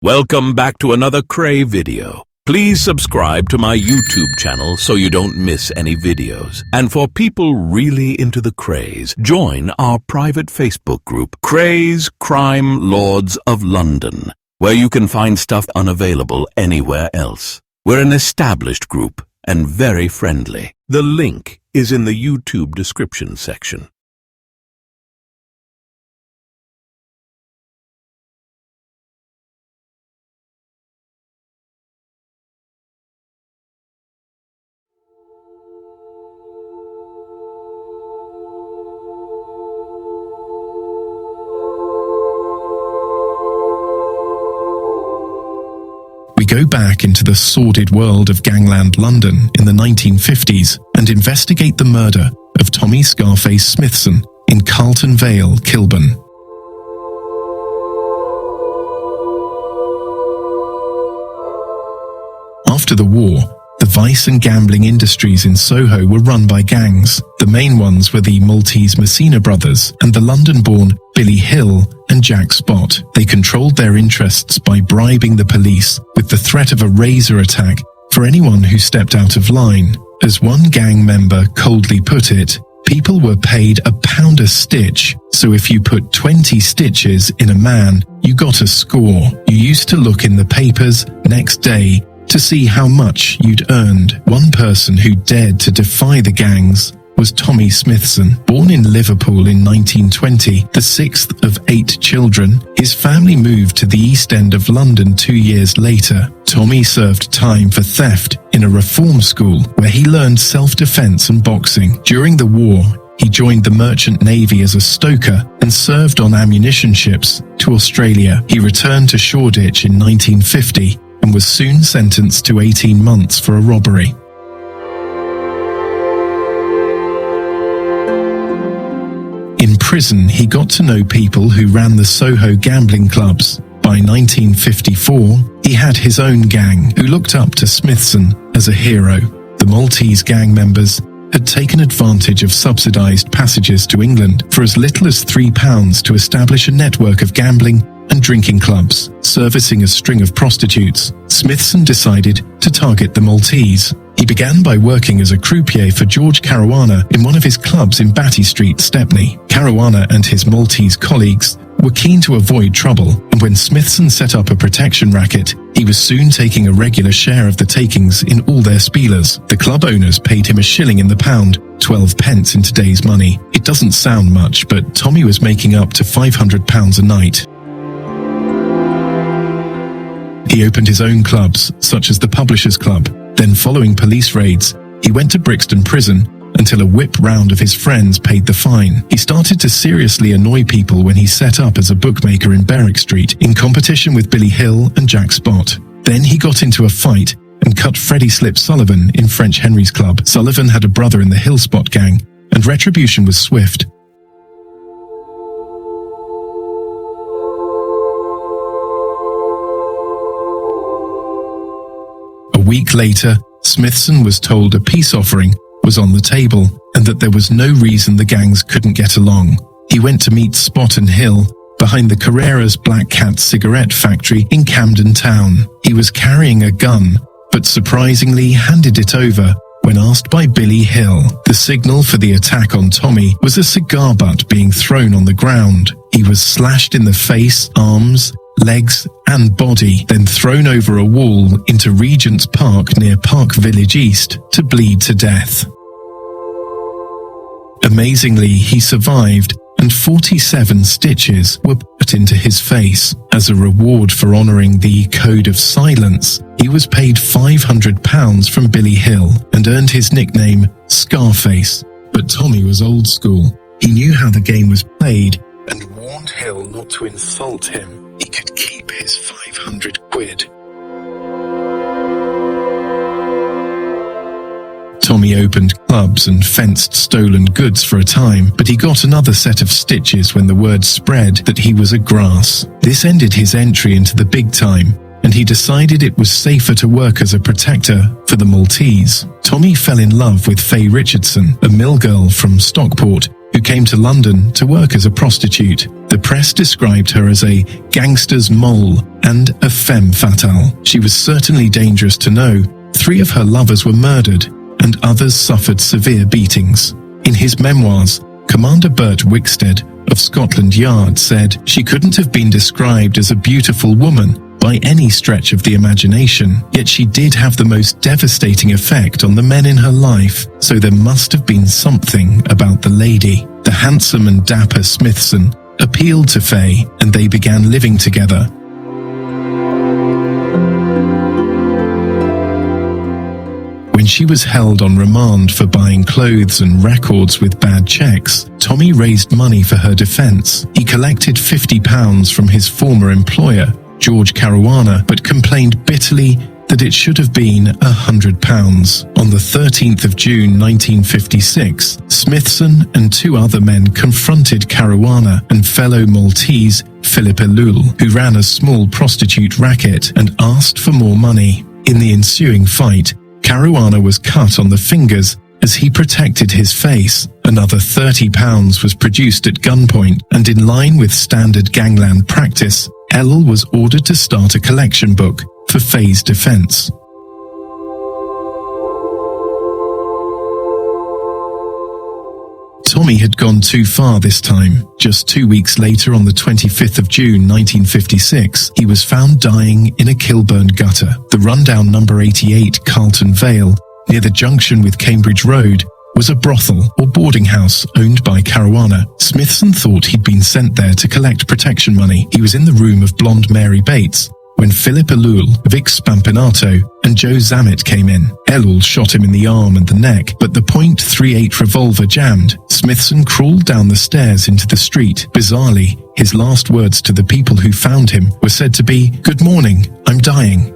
Welcome back to another Kray video. Please subscribe to my YouTube channel so you don't miss any videos. And for people really into the Krays, join our private Facebook group, Krays Crime Lords of London, where you can find stuff unavailable anywhere else. We're an established group and very friendly. The link is in the YouTube description section. We go back into the sordid world of gangland London in the 1950s and investigate the murder of Tommy Scarface Smithson in Carlton Vale, Kilburn. After the war, the vice and gambling industries in Soho were run by gangs. The main ones were the Maltese Messina brothers and the London-born Billy Hill and Jack Spot. They controlled their interests by bribing the police with the threat of a razor attack for anyone who stepped out of line. As one gang member coldly put it, people were paid £1 a stitch, so if you put 20 stitches in a man, you got a score. You used to look in the papers next day to see how much you'd earned. One person who dared to defy the gangs was Tommy Smithson. Born in Liverpool in 1920, the sixth of 8 children, his family moved to the East End of London 2 years later. Tommy served time for theft in a reform school where he learned self-defense and boxing. During the war, he joined the Merchant Navy as a stoker and served on ammunition ships to Australia. He returned to Shoreditch in 1950 and was soon sentenced to 18 months for a robbery. In prison, he got to know people who ran the Soho gambling clubs. By 1954, he had his own gang who looked up to Smithson as a hero. The Maltese gang members had taken advantage of subsidised passages to England for as little as £3 to establish a network of gambling and drinking clubs, servicing a string of prostitutes. Smithson decided to target the Maltese. He began by working as a croupier for George Caruana in one of his clubs in Batty Street, Stepney. Caruana and his Maltese colleagues were keen to avoid trouble, and when Smithson set up a protection racket, he was soon taking a regular share of the takings in all their spielers. The club owners paid him a shilling in the pound, 12 pence in today's money. It doesn't sound much, but Tommy was making up to £500 a night. He opened his own clubs, such as the Publishers Club. Then, following police raids, he went to Brixton Prison until a whip round of his friends paid the fine. He started to seriously annoy people when he set up as a bookmaker in Berwick Street in competition with Billy Hill and Jack Spot. Then he got into a fight and cut Freddie Slip Sullivan in French Henry's Club. Sullivan had a brother in the Hill Spot gang, and retribution was swift. A week later, Smithson was told a peace offering was on the table and that there was no reason the gangs couldn't get along. He went to meet Spot and Hill behind the Carrera's Black Cat cigarette factory in Camden Town. He was carrying a gun, but surprisingly handed it over when asked by Billy Hill. The signal for the attack on Tommy was a cigar butt being thrown on the ground. He was slashed in the face, arms, legs and body, then thrown over a wall into Regent's Park near Park Village East to bleed to death. Amazingly, he survived, and 47 stitches were put into his face. As a reward for honouring the Code of Silence, he was paid £500 from Billy Hill and earned his nickname Scarface. But Tommy was old school. He knew how the game was played and warned Hill not to insult him. He could keep his 500 quid. Tommy opened clubs and fenced stolen goods for a time, but he got another set of stitches when the word spread that he was a grass. This ended his entry into the big time, and he decided it was safer to work as a protector for the Maltese. Tommy fell in love with Faye Richardson, a mill girl from Stockport, who came to London to work as a prostitute. The press described her as a gangster's mole and a femme fatale. She was certainly dangerous to know. 3 of her lovers were murdered, and others suffered severe beatings. In his memoirs, Commander Bert Wickstead of Scotland Yard said she couldn't have been described as a beautiful woman by any stretch of the imagination, yet she did have the most devastating effect on the men in her life, so there must have been something about the lady. The handsome and dapper Smithson appealed to Faye, and they began living together. When she was held on remand for buying clothes and records with bad checks, Tommy raised money for her defense. He collected £50 from his former employer, George Caruana, but complained bitterly that it should have been £100. On the 13th of June 1956, Smithson and 2 other men confronted Caruana and fellow Maltese Philip Elul, who ran a small prostitute racket, and asked for more money. In the ensuing fight, Caruana was cut on the fingers as he protected his face. Another £30 was produced at gunpoint, and in line with standard gangland practice, Elul was ordered to start a collection book for Faye's defense. Tommy had gone too far this time. Just 2 weeks later, on the 25th of June 1956, he was found dying in a Kilburn gutter. The rundown number 88 Carlton Vale, near the junction with Cambridge Road, was a brothel or boarding house owned by Caruana. Smithson thought he'd been sent there to collect protection money. He was in the room of blonde Mary Bates when Philip Elul, Vic Spampinato, and Joe Zammit came in. Elul shot him in the arm and the neck, but the .38 revolver jammed. Smithson crawled down the stairs into the street. Bizarrely, his last words to the people who found him were said to be, "Good morning, I'm dying."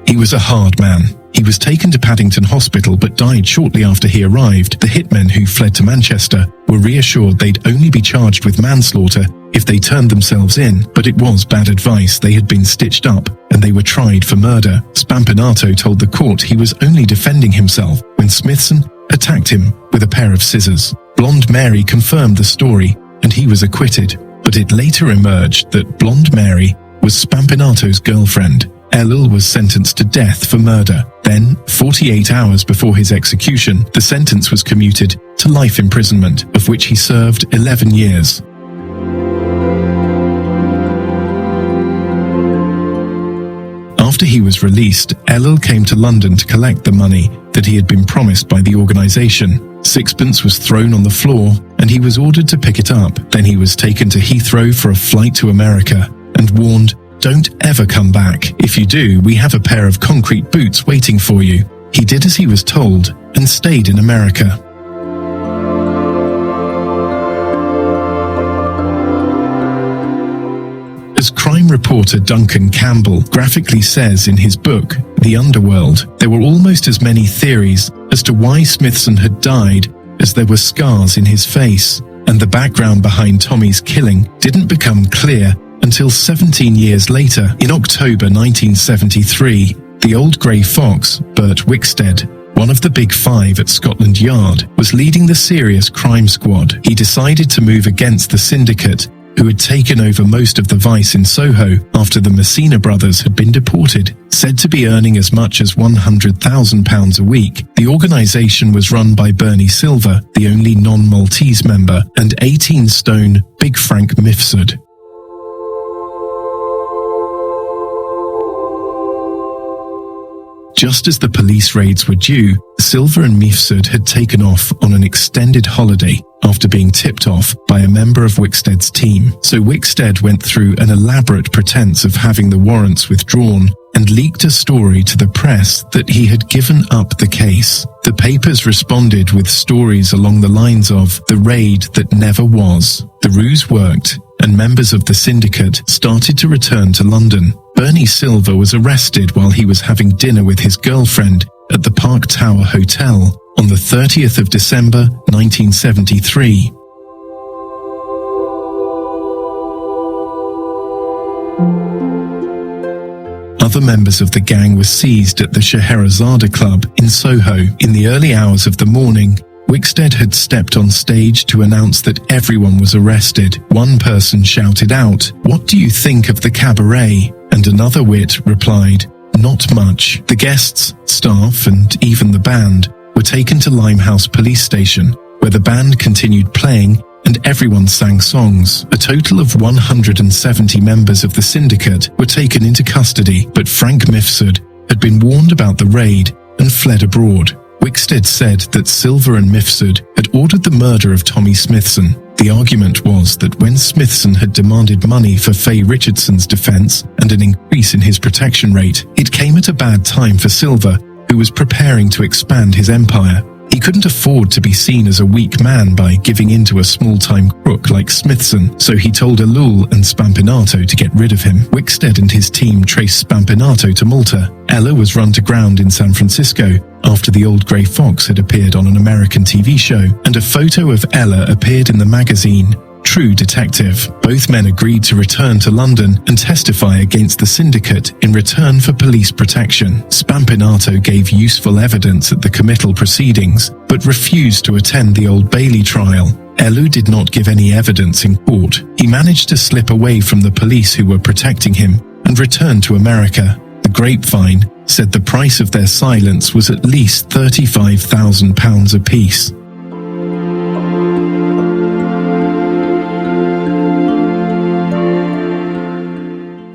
He was a hard man. He was taken to Paddington Hospital but died shortly after he arrived. The hitmen who fled to Manchester were reassured they'd only be charged with manslaughter if they turned themselves in, but it was bad advice. They had been stitched up, and they were tried for murder. Spampinato told the court he was only defending himself when Smithson attacked him with a pair of scissors. Blonde Mary confirmed the story, and he was acquitted, but it later emerged that Blonde Mary was Spampinato's girlfriend. Elul was sentenced to death for murder. Then, 48 hours before his execution, the sentence was commuted to life imprisonment, of which he served 11 years. After he was released, Elul came to London to collect the money that he had been promised by the organisation. Sixpence was thrown on the floor, and he was ordered to pick it up. Then he was taken to Heathrow for a flight to America and warned, "Don't ever come back. If you do, we have a pair of concrete boots waiting for you." He did as he was told and stayed in America. As crime reporter Duncan Campbell graphically says in his book, The Underworld, there were almost as many theories as to why Smithson had died as there were scars in his face, and the background behind Tommy's killing didn't become clear until 17 years later. In October 1973, the old grey fox, Bert Wickstead, one of the big 5 at Scotland Yard, was leading the serious crime squad. He decided to move against the syndicate, who had taken over most of the vice in Soho after the Messina brothers had been deported. Said to be earning as much as £100,000 a week, the organisation was run by Bernie Silver, the only non-Maltese member, and 18-stone Big Frank Mifsud. Just as the police raids were due, Silver and Mifsud had taken off on an extended holiday after being tipped off by a member of Wickstead's team. So Wickstead went through an elaborate pretense of having the warrants withdrawn and leaked a story to the press that he had given up the case. The papers responded with stories along the lines of "the raid that never was." The ruse worked, and members of the syndicate started to return to London. Bernie Silver was arrested while he was having dinner with his girlfriend at the Park Tower Hotel on the 30th of December 1973. Other members of the gang were seized at the Scheherazade Club in Soho. In the early hours of the morning, Wickstead had stepped on stage to announce that everyone was arrested. One person shouted out, "What do you think of the cabaret?" And another wit replied, "Not much." The guests, staff, and even the band were taken to Limehouse police station, where the band continued playing and everyone sang songs. A total of 170 members of the syndicate were taken into custody, but Frank Mifsud had been warned about the raid and fled abroad. Wickstead said that Silver and Mifsud had ordered the murder of Tommy Smithson. The argument was that when Smithson had demanded money for Faye Richardson's defense and an increase in his protection rate, it came at a bad time for Silver, who was preparing to expand his empire. He couldn't afford to be seen as a weak man by giving in to a small-time crook like Smithson, so he told Elul and Spampinato to get rid of him. Wickstead and his team traced Spampinato to Malta. Ella was run to ground in San Francisco after the old grey fox had appeared on an American TV show, and a photo of Ella appeared in the magazine True Detective. Both men agreed to return to London and testify against the syndicate in return for police protection. Spampinato gave useful evidence at the committal proceedings, but refused to attend the Old Bailey trial. Elu did not give any evidence in court. He managed to slip away from the police who were protecting him and return to America. The Grapevine said the price of their silence was at least £35,000 apiece.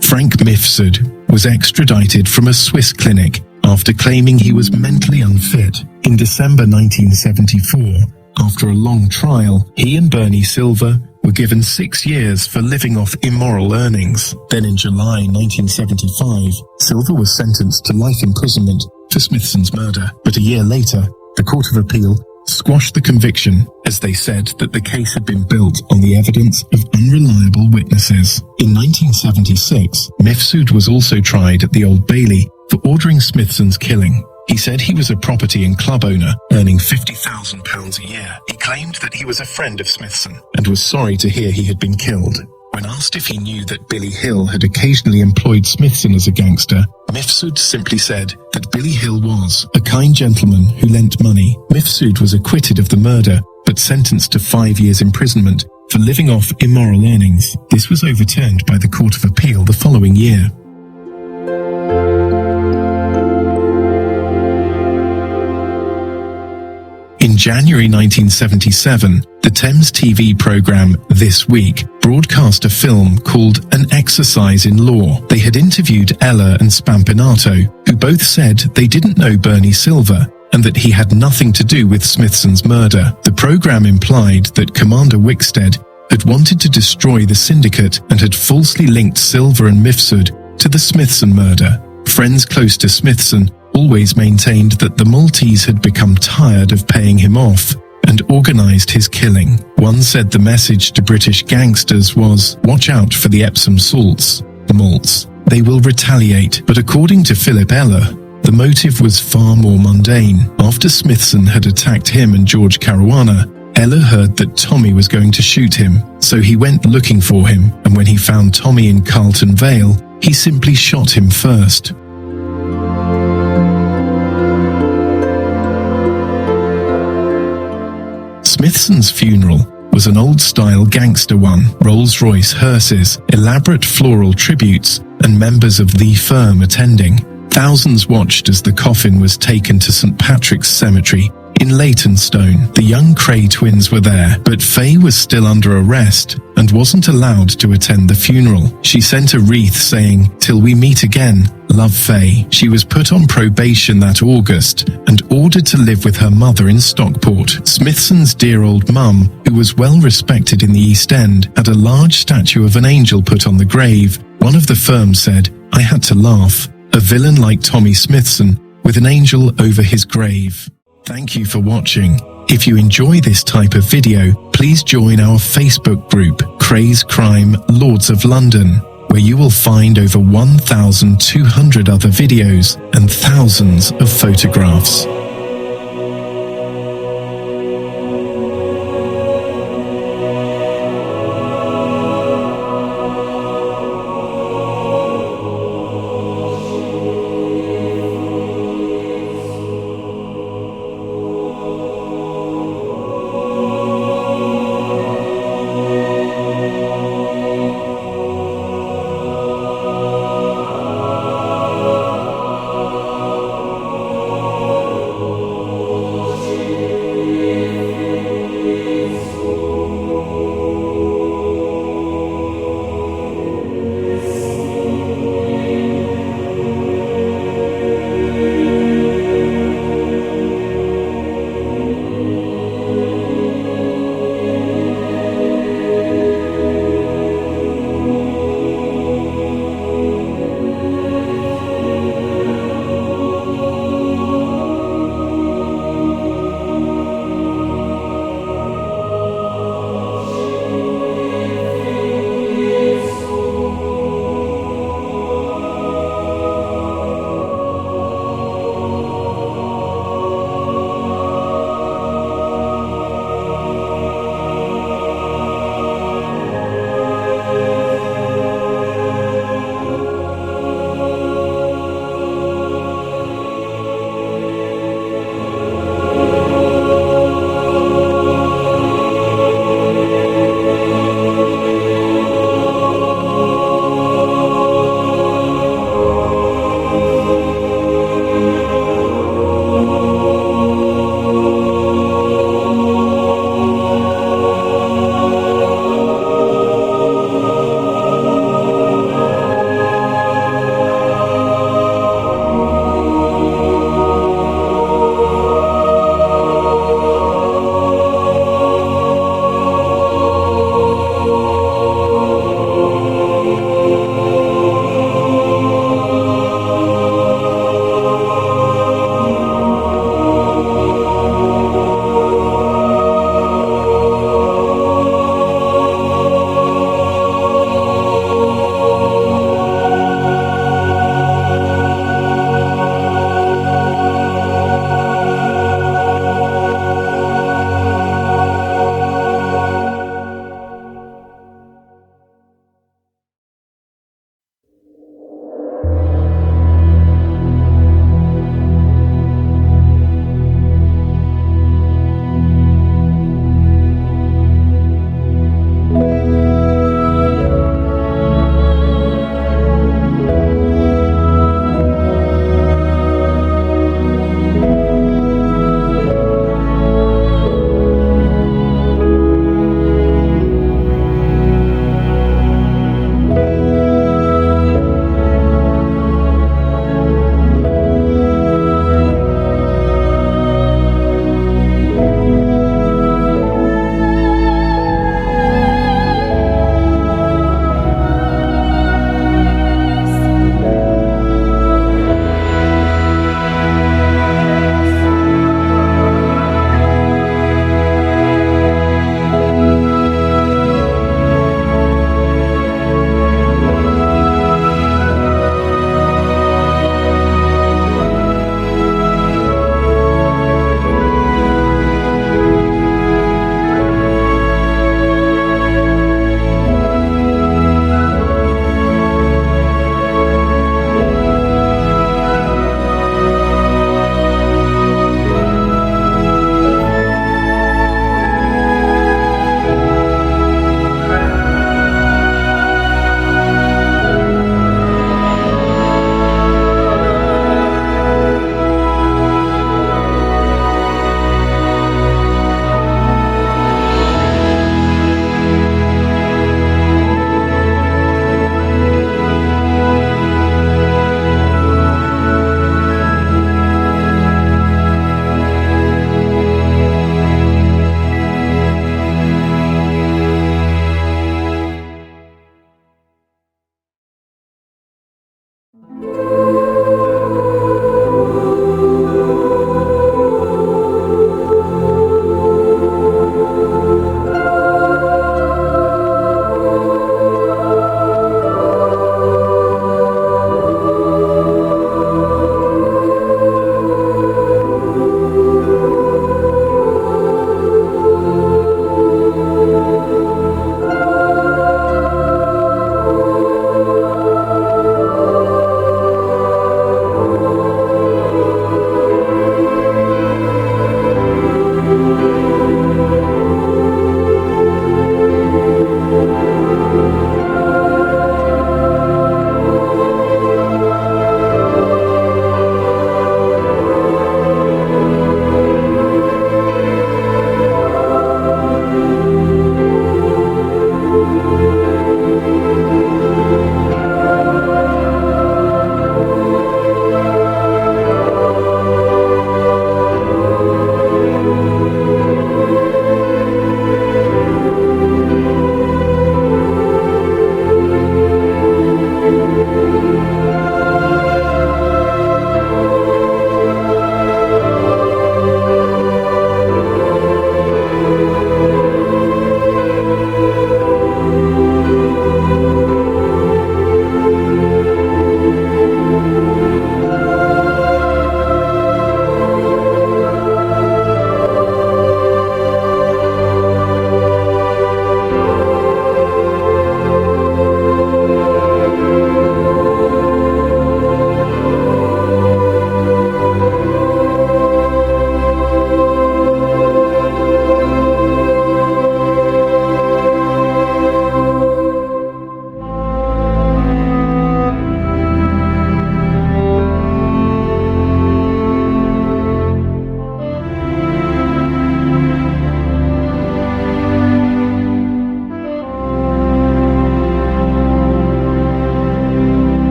Frank Mifsud was extradited from a Swiss clinic after claiming he was mentally unfit. In December 1974, after a long trial, he and Bernie Silver were given 6 years for living off immoral earnings. Then in July 1975, Silver was sentenced to life imprisonment for Smithson's murder. But a year later, the Court of Appeal squashed the conviction, as they said that the case had been built on the evidence of unreliable witnesses. In 1976, Mifsud was also tried at the Old Bailey for ordering Smithson's killing. He said he was a property and club owner, earning £50,000 a year. He claimed that he was a friend of Smithson and was sorry to hear he had been killed. When asked if he knew that Billy Hill had occasionally employed Smithson as a gangster, Mifsud simply said that Billy Hill was a kind gentleman who lent money. Mifsud was acquitted of the murder, but sentenced to 5 years imprisonment for living off immoral earnings. This was overturned by the Court of Appeal the following year. In January 1977, the Thames TV programme This Week broadcast a film called An Exercise in Law. They had interviewed Ella and Spampinato, who both said they didn't know Bernie Silver and that he had nothing to do with Smithson's murder. The programme implied that Commander Wickstead had wanted to destroy the syndicate and had falsely linked Silver and Mifsud to the Smithson murder. Friends close to Smithson always maintained that the Maltese had become tired of paying him off and organised his killing. One said the message to British gangsters was, "Watch out for the Epsom salts, the malts. They will retaliate." But according to Philip Eller, the motive was far more mundane. After Smithson had attacked him and George Caruana, Eller heard that Tommy was going to shoot him, so he went looking for him, and when he found Tommy in Carlton Vale, he simply shot him first. Smithson's funeral was an old-style gangster one, Rolls-Royce hearses, elaborate floral tributes, and members of the firm attending. Thousands watched as the coffin was taken to St. Patrick's Cemetery in Leytonstone. The young Kray twins were there, but Faye was still under arrest and wasn't allowed to attend the funeral. She sent a wreath saying, "Till we meet again, love Faye." She was put on probation that August and ordered to live with her mother in Stockport. Smithson's dear old mum, who was well respected in the East End, had a large statue of an angel put on the grave. One of the firm said, "I had to laugh. A villain like Tommy Smithson with an angel over his grave." Thank you for watching. If you enjoy this type of video, please join our Facebook group, Krays Crime Lords of London, where you will find over 1,200 other videos and thousands of photographs.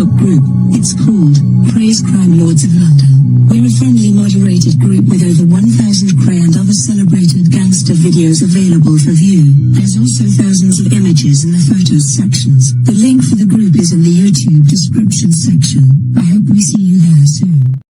Facebook group. It's called Krays Crime Lords of London. We're a friendly moderated group with over 1,000 Kray and other celebrated gangster videos available for view. There's also thousands of images in the photos sections. The link for the group is in the YouTube description section. I hope we see you there soon.